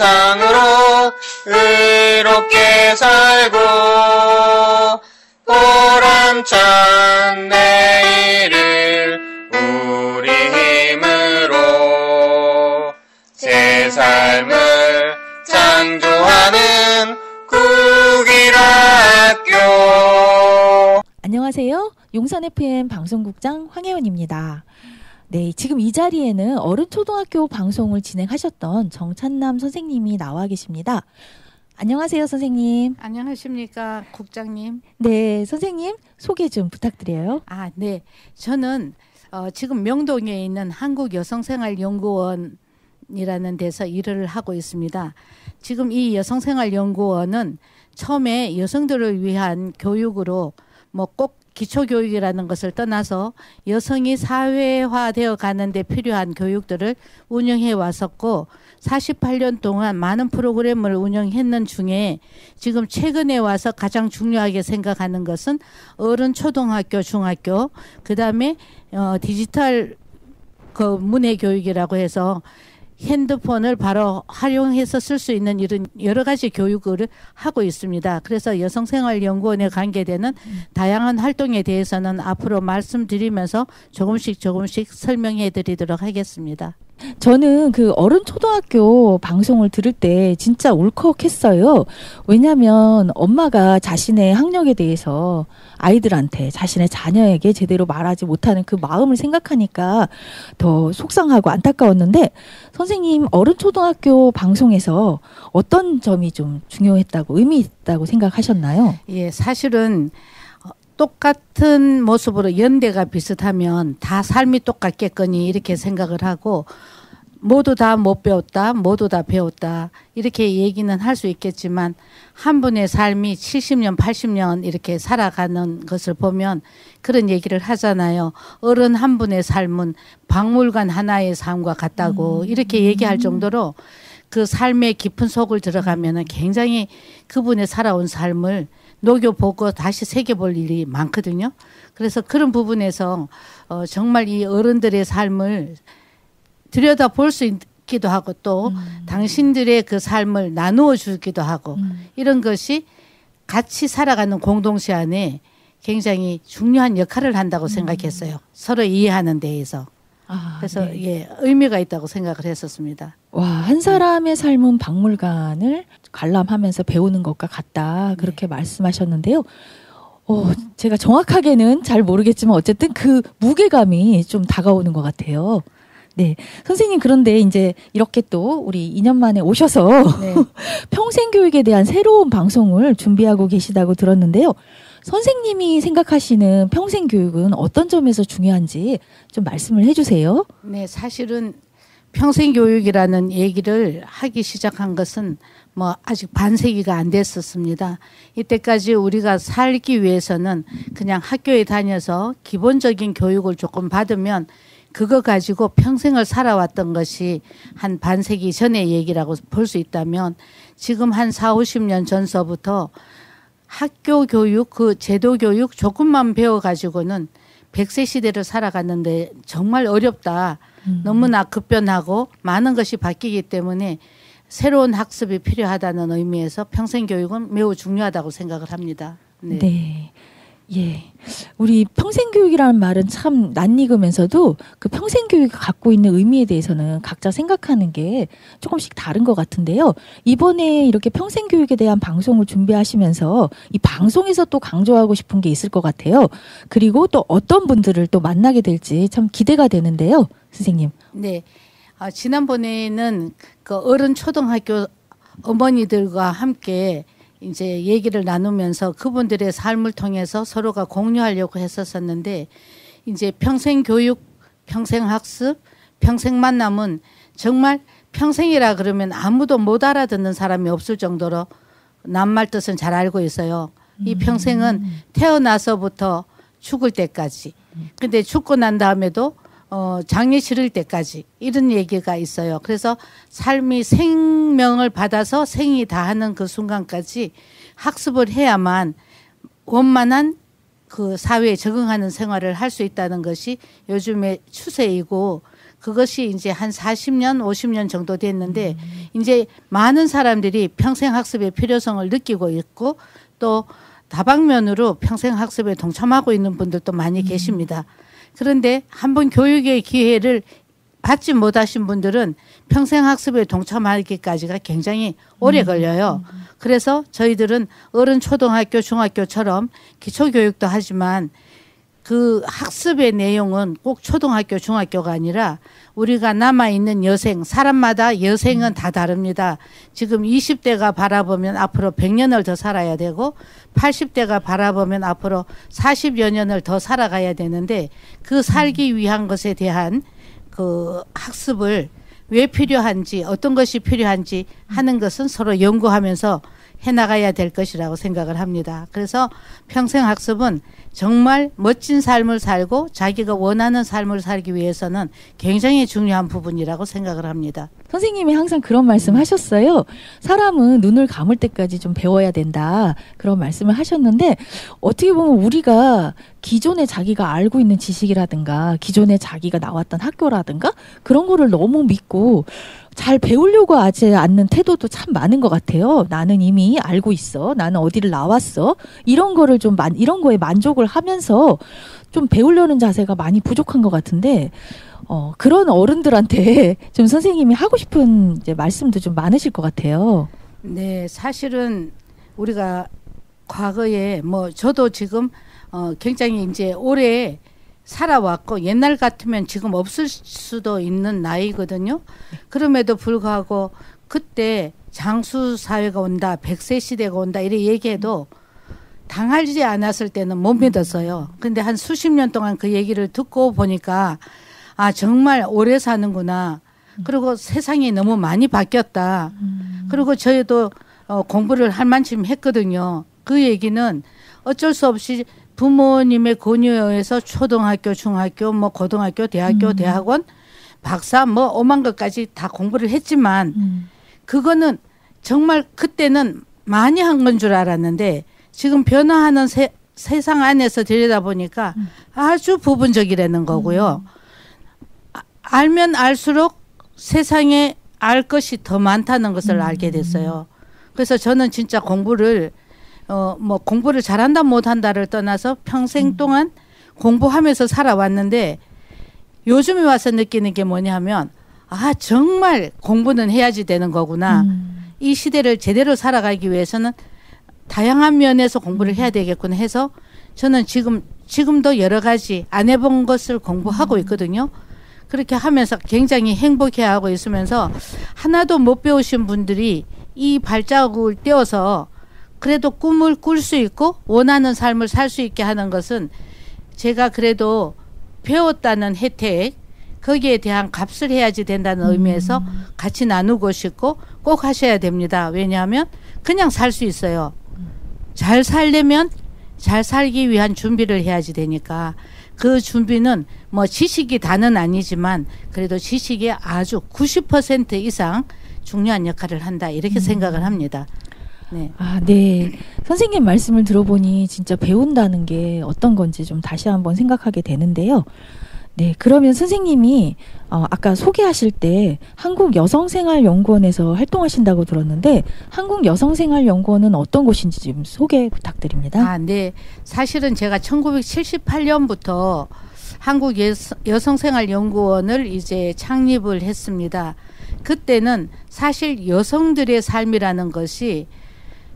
바탕으로 의롭게 살고 보람찬 내일을 우리 힘으로 새 삶을 창조하는 국일학교. 안녕하세요. 용산 FM 방송국장 황혜원입니다. 네, 지금 이 자리에는 어른초등학교 방송을 진행하셨던 정찬남 선생님이 나와 계십니다. 안녕하세요, 선생님. 안녕하십니까, 국장님. 네, 선생님 소개 좀 부탁드려요. 네. 저는 지금 명동에 있는 한국여성생활연구원이라는 데서 일을 하고 있습니다. 지금 이 여성생활연구원은 처음에 여성들을 위한 교육으로 꼭 기초교육이라는 것을 떠나서 여성이 사회화되어 가는 데 필요한 교육들을 운영해 왔었고 48년 동안 많은 프로그램을 운영했는 중에 지금 최근에 와서 가장 중요하게 생각하는 것은 어른 초등학교, 중학교, 그다음에 디지털 문해 교육이라고 해서 핸드폰을 바로 활용해서 쓸 수 있는 이런 여러 가지 교육을 하고 있습니다. 그래서 여성생활연구원에 관계되는 다양한 활동에 대해서는 앞으로 말씀드리면서 조금씩 설명해 드리도록 하겠습니다. 저는 그 어른초등학교 방송을 들을 때 진짜 울컥했어요. 왜냐하면 엄마가 자신의 학력에 대해서 아이들한테 자신의 자녀에게 제대로 말하지 못하는 그 마음을 생각하니까 더 속상하고 안타까웠는데 선생님 어른초등학교 방송에서 어떤 점이 좀 중요했다고 의미 있다고 생각하셨나요? 예, 사실은 똑같은 모습으로 연대가 비슷하면 다 삶이 똑같겠거니 이렇게 생각을 하고 모두 다 못 배웠다, 모두 다 배웠다 이렇게 얘기는 할 수 있겠지만 한 분의 삶이 70년, 80년 이렇게 살아가는 것을 보면 그런 얘기를 하잖아요. 어른 한 분의 삶은 박물관 하나의 삶과 같다고 이렇게 얘기할 정도로 그 삶의 깊은 속을 들어가면은 굉장히 그분의 살아온 삶을 녹여보고 다시 새겨볼 일이 많거든요. 그래서 그런 부분에서 정말 이 어른들의 삶을 들여다볼 수 있기도 하고 또 당신들의 그 삶을 나누어 주기도 하고 이런 것이 같이 살아가는 공동체 안에 굉장히 중요한 역할을 한다고 생각했어요. 서로 이해하는 데에서. 그래서 네. 예, 의미가 있다고 생각을 했었습니다. 와, 한 사람의 삶은 박물관을 관람하면서 배우는 것과 같다. 그렇게 말씀하셨는데요. 제가 정확하게는 잘 모르겠지만 어쨌든 그 무게감이 좀 다가오는 것 같아요. 네. 선생님, 그런데 이제 이렇게 또 우리 2년 만에 오셔서 네. 평생교육에 대한 새로운 방송을 준비하고 계시다고 들었는데요. 선생님이 생각하시는 평생교육은 어떤 점에서 중요한지 좀 말씀을 해주세요. 네, 사실은 평생교육이라는 얘기를 하기 시작한 것은 아직 반세기가 안 됐었습니다. 이때까지 우리가 살기 위해서는 그냥 학교에 다녀서 기본적인 교육을 조금 받으면 그거 가지고 평생을 살아왔던 것이 한 반세기 전의 얘기라고 볼 수 있다면 지금 한 40, 50년 전서부터 학교 교육, 그 제도 교육 조금만 배워가지고는 100세 시대를 살아갔는데 정말 어렵다. 너무나 급변하고 많은 것이 바뀌기 때문에 새로운 학습이 필요하다는 의미에서 평생교육은 매우 중요하다고 생각을 합니다. 네. 네. 예. 우리 평생교육이라는 말은 참 낯익으면서도 그 평생교육이 갖고 있는 의미에 대해서는 각자 생각하는 게 조금씩 다른 것 같은데요. 이번에 이렇게 평생교육에 대한 방송을 준비하시면서 이 방송에서 또 강조하고 싶은 게 있을 것 같아요. 그리고 또 어떤 분들을 또 만나게 될지 참 기대가 되는데요. 선생님. 네. 지난번에는 그 어른 초등학교 어머니들과 함께 이제 얘기를 나누면서 그분들의 삶을 통해서 서로가 공유하려고 했었었는데 이제 평생 교육, 평생 학습, 평생 만남은 정말 평생이라 그러면 아무도 못 알아듣는 사람이 없을 정도로 낱말 뜻은 잘 알고 있어요. 이 평생은 태어나서부터 죽을 때까지. 근데 죽고 난 다음에도 장례 치를 때까지 이런 얘기가 있어요. 그래서 삶이 생명을 받아서 생이 다하는 그 순간까지 학습을 해야만 원만한 그 사회에 적응하는 생활을 할 수 있다는 것이 요즘의 추세이고 그것이 이제 한 40년, 50년 정도 됐는데 이제 많은 사람들이 평생학습의 필요성을 느끼고 있고 또 다방면으로 평생학습에 동참하고 있는 분들도 많이 계십니다. 그런데 한번 교육의 기회를 받지 못하신 분들은 평생학습에 동참하기까지가 굉장히 오래 걸려요. 그래서 저희들은 어른 초등학교, 중학교처럼 기초교육도 하지만 그 학습의 내용은 꼭 초등학교, 중학교가 아니라 우리가 남아있는 여생, 사람마다 여생은 다 다릅니다. 지금 20대가 바라보면 앞으로 100년을 더 살아야 되고 80대가 바라보면 앞으로 40여 년을 더 살아가야 되는데 그 살기 위한 것에 대한 그 학습을 왜 필요한지 어떤 것이 필요한지 하는 것은 서로 연구하면서 해나가야 될 것이라고 생각을 합니다. 그래서 평생학습은 정말 멋진 삶을 살고 자기가 원하는 삶을 살기 위해서는 굉장히 중요한 부분이라고 생각을 합니다. 선생님이 항상 그런 말씀 하셨어요. 사람은 눈을 감을 때까지 좀 배워야 된다. 그런 말씀을 하셨는데 어떻게 보면 우리가 기존에 자기가 알고 있는 지식이라든가 기존에 자기가 나왔던 학교라든가 그런 거를 너무 믿고 잘 배우려고 하지 않는 태도도 참 많은 것 같아요. 나는 이미 알고 있어. 나는 어디를 나왔어. 이런 거를 이런 거에 만족을 하면서 좀 배우려는 자세가 많이 부족한 것 같은데 그런 어른들한테 좀 선생님이 하고 싶은 이제 말씀도 좀 많으실 것 같아요. 네, 사실은 우리가 과거에 저도 지금 굉장히 이제 오래 살아왔고 옛날 같으면 지금 없을 수도 있는 나이거든요. 그럼에도 불구하고 그때 장수 사회가 온다, 100세 시대가 온다 이렇게 얘기해도 당하지 않았을 때는 못 믿었어요. 근데 한 수십 년 동안 그 얘기를 듣고 보니까 아 정말 오래 사는구나. 그리고 세상이 너무 많이 바뀌었다. 그리고 저희도 공부를 할 만큼 했거든요. 그 얘기는 어쩔 수 없이 부모님의 권유에 의해서 초등학교, 중학교, 고등학교, 대학교, 대학원, 박사 오만 것까지 다 공부를 했지만 그거는 정말 그때는 많이 한 건 줄 알았는데 지금 변화하는 세상 안에서 들여다보니까 아주 부분적이라는 거고요. 알면 알수록 세상에 알 것이 더 많다는 것을 알게 됐어요. 그래서 저는 진짜 공부를 잘한다 못한다를 떠나서 평생 동안 공부하면서 살아왔는데 요즘에 와서 느끼는 게 뭐냐면 아 정말 공부는 해야지 되는 거구나. 이 시대를 제대로 살아가기 위해서는 다양한 면에서 공부를 해야 되겠구나 해서 저는 지금도 여러 가지 안 해본 것을 공부하고 있거든요. 그렇게 하면서 굉장히 행복해하고 있으면서 하나도 못 배우신 분들이 이 발자국을 떼어서 그래도 꿈을 꿀 수 있고 원하는 삶을 살 수 있게 하는 것은 제가 그래도 배웠다는 혜택 거기에 대한 값을 해야지 된다는 의미에서 같이 나누고 싶고 꼭 하셔야 됩니다. 왜냐하면 그냥 살 수 있어요. 잘 살려면 잘 살기 위한 준비를 해야지 되니까 그 준비는 지식이 다는 아니지만 그래도 지식이 아주 90% 이상 중요한 역할을 한다 이렇게 생각을 합니다. 네. 아, 네. 선생님 말씀을 들어보니 진짜 배운다는 게 어떤 건지 좀 다시 한번 생각하게 되는데요. 네. 그러면 선생님이 아까 소개하실 때 한국여성생활연구원에서 활동하신다고 들었는데 한국여성생활연구원은 어떤 곳인지 좀 소개 부탁드립니다. 아, 네. 사실은 제가 1978년부터 한국여성생활연구원을 이제 창립을 했습니다. 그때는 사실 여성들의 삶이라는 것이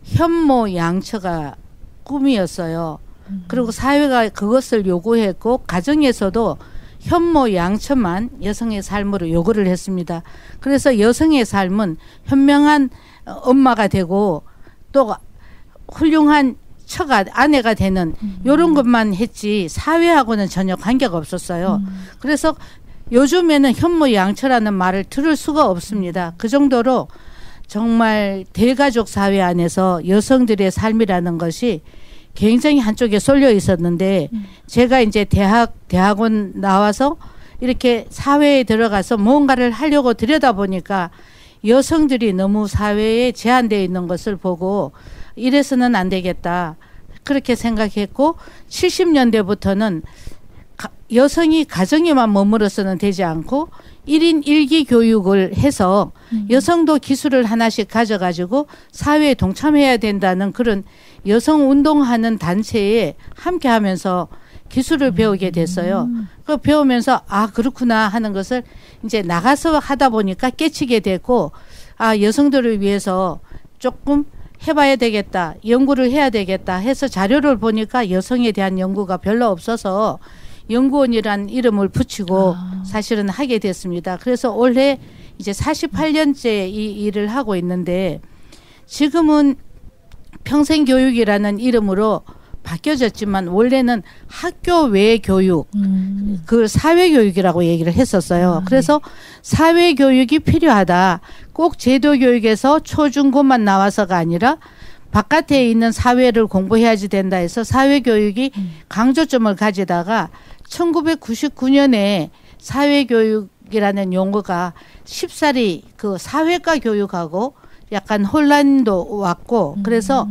현모양처가 꿈이었어요. 그리고 사회가 그것을 요구했고 가정에서도 현모양처만 여성의 삶으로 요구를 했습니다. 그래서 여성의 삶은 현명한 엄마가 되고 또 훌륭한 처가 아내가 되는 이런 것만 했지 사회하고는 전혀 관계가 없었어요. 그래서 요즘에는 현모양처라는 말을 들을 수가 없습니다. 그 정도로 정말 대가족 사회 안에서 여성들의 삶이라는 것이 굉장히 한쪽에 쏠려 있었는데 제가 이제 대학원 나와서 이렇게 사회에 들어가서 뭔가를 하려고 들여다보니까 여성들이 너무 사회에 제한되어 있는 것을 보고 이래서는 안 되겠다. 그렇게 생각했고 70년대부터는 여성이 가정에만 머물러서는 되지 않고 1인 1기 교육을 해서 여성도 기술을 하나씩 가져가지고 사회에 동참해야 된다는 그런 여성 운동하는 단체에 함께 하면서 기술을 배우게 됐어요. 그 배우면서 아 그렇구나 하는 것을 이제 나가서 하다 보니까 깨치게 됐고 아 여성들을 위해서 조금 해봐야 되겠다, 연구를 해야 되겠다 해서 자료를 보니까 여성에 대한 연구가 별로 없어서 연구원이란 이름을 붙이고 사실은 하게 됐습니다. 그래서 올해 이제 48년째 이 일을 하고 있는데 지금은 평생교육이라는 이름으로 바뀌어졌지만 원래는 학교 외 교육, 그 사회교육이라고 얘기를 했었어요. 그래서 사회교육이 필요하다. 꼭 제도교육에서 초중고만 나와서가 아니라 바깥에 있는 사회를 공부해야지 된다 해서 사회교육이 강조점을 가지다가 1999년에 사회교육이라는 용어가 쉽사리 그 사회과 교육하고 약간 혼란도 왔고 그래서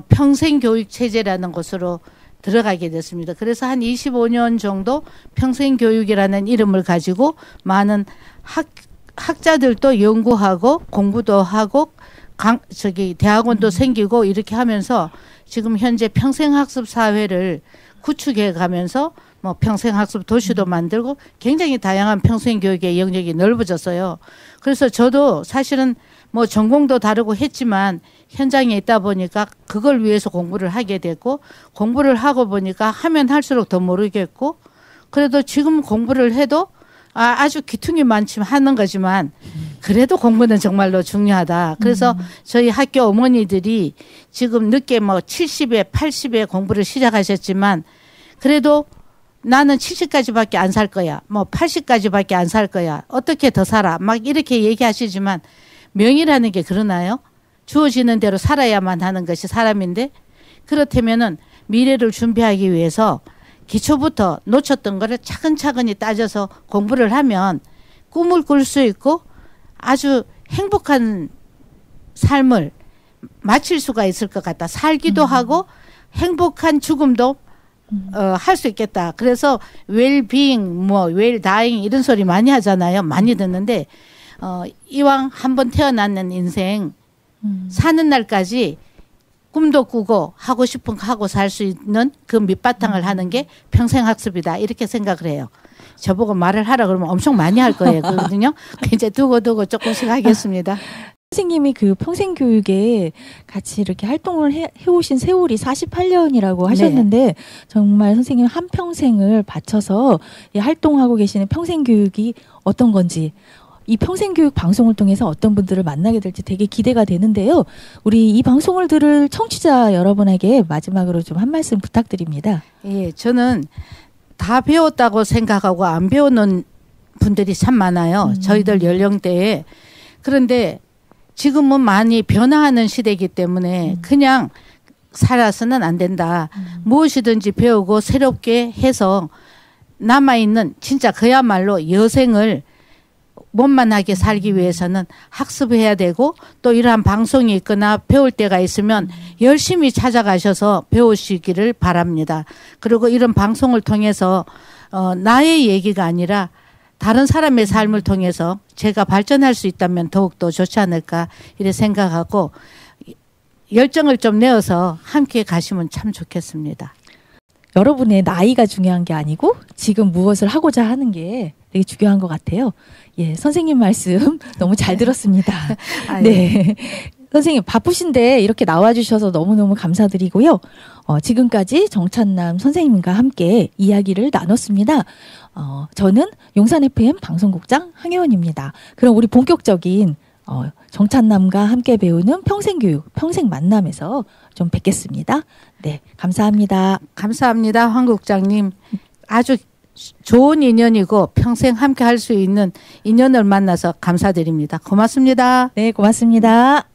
평생교육 체제라는 것으로 들어가게 됐습니다. 그래서 한 25년 정도 평생교육이라는 이름을 가지고 많은 학자들도 연구하고 공부도 하고 대학원도 생기고 이렇게 하면서 지금 현재 평생학습 사회를 구축해 가면서 뭐 평생학습 도시도 만들고 굉장히 다양한 평생교육의 영역이 넓어졌어요. 그래서 저도 사실은 뭐 전공도 다르고 했지만 현장에 있다 보니까 그걸 위해서 공부를 하게 됐고 공부를 하고 보니까 하면 할수록 더 모르겠고 그래도 지금 공부를 해도 아주 귀퉁이 많지만 하는 거지만 그래도 공부는 정말로 중요하다. 그래서 저희 학교 어머니들이 지금 늦게 뭐 70에 80에 공부를 시작하셨지만 그래도 나는 70까지밖에 안 살 거야. 뭐 80까지밖에 안 살 거야. 어떻게 더 살아? 막 이렇게 얘기하시지만 명이라는 게 그러나요? 주어지는 대로 살아야만 하는 것이 사람인데 그렇다면은 미래를 준비하기 위해서 기초부터 놓쳤던 거를 차근차근히 따져서 공부를 하면 꿈을 꿀 수 있고 아주 행복한 삶을 마칠 수가 있을 것 같다. 살기도 하고 행복한 죽음도 할 수 있겠다. 그래서 웰빙, 뭐 웰다잉 이런 소리 많이 하잖아요. 많이 듣는데 이왕 한번 태어났는 인생 사는 날까지 꿈도 꾸고 하고 싶은 거 하고 살 수 있는 그 밑바탕을 하는 게 평생학습이다. 이렇게 생각을 해요. 저보고 말을 하라 그러면 엄청 많이 할 거예요. 그거든요. 이제 두고 조금씩 하겠습니다. 선생님이 그 평생교육에 같이 이렇게 활동을 해오신 세월이 48년이라고 하셨는데 네. 정말 선생님 한평생을 바쳐서 활동하고 계시는 평생교육이 어떤 건지 이 평생교육 방송을 통해서 어떤 분들을 만나게 될지 되게 기대가 되는데요. 우리 이 방송을 들을 청취자 여러분에게 마지막으로 좀 한 말씀 부탁드립니다. 예, 저는 다 배웠다고 생각하고 안 배우는 분들이 참 많아요. 저희들 연령대에. 그런데 지금은 많이 변화하는 시대이기 때문에 그냥 살아서는 안 된다. 무엇이든지 배우고 새롭게 해서 남아있는 진짜 그야말로 여생을 원만하게 살기 위해서는 학습해야 되고 또 이러한 방송이 있거나 배울 때가 있으면 열심히 찾아가셔서 배우시기를 바랍니다. 그리고 이런 방송을 통해서 나의 얘기가 아니라 다른 사람의 삶을 통해서 제가 발전할 수 있다면 더욱더 좋지 않을까 이렇게 생각하고 열정을 좀 내어서 함께 가시면 참 좋겠습니다. 여러분의 나이가 중요한 게 아니고 지금 무엇을 하고자 하는 게 되게 중요한 것 같아요. 예, 선생님 말씀 너무 잘 들었습니다. 네. 선생님 바쁘신데 이렇게 나와주셔서 너무너무 감사드리고요. 지금까지 정찬남 선생님과 함께 이야기를 나눴습니다. 저는 용산 FM 방송국장 황혜원입니다. 그럼 우리 본격적인 정찬남과 함께 배우는 평생교육, 평생 만남에서 좀 뵙겠습니다. 네, 감사합니다. 감사합니다, 황 국장님. 아주 좋은 인연이고 평생 함께 할 수 있는 인연을 만나서 감사드립니다. 고맙습니다. 네, 고맙습니다.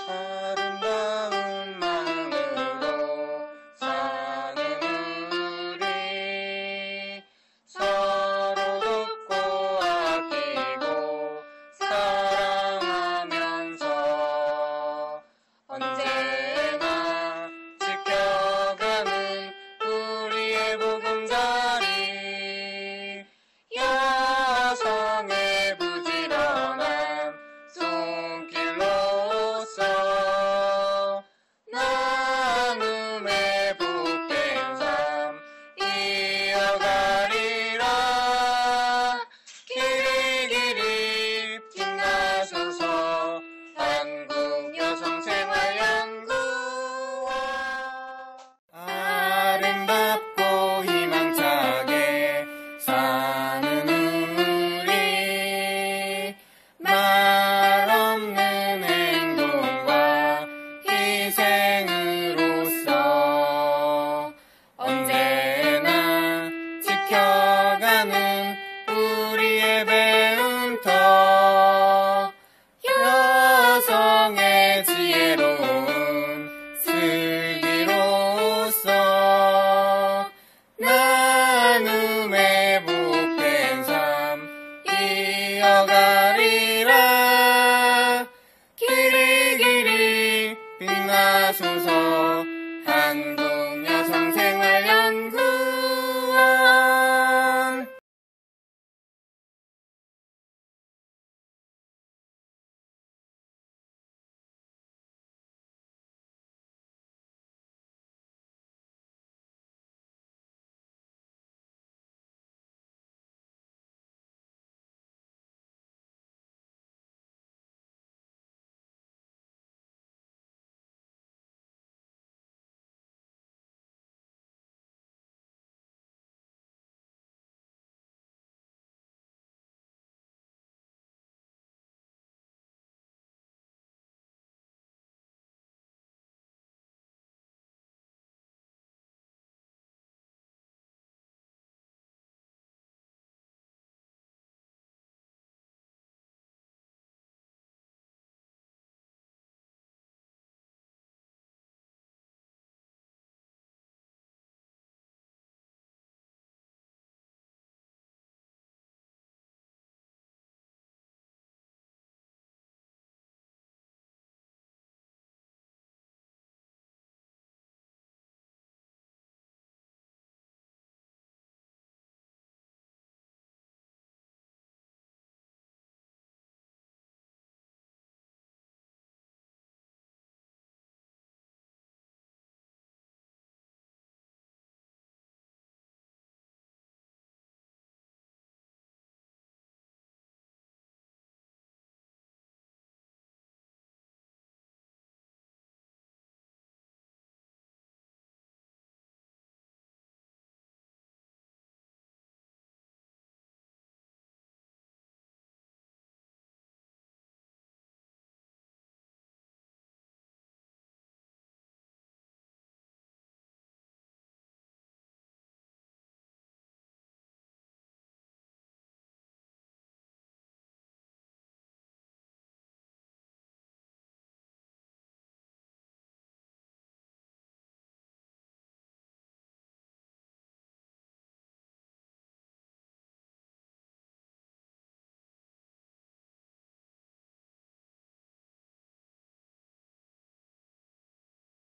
아름다운 마음으로 사는 우리 서로 돕고 아끼고 빛나소서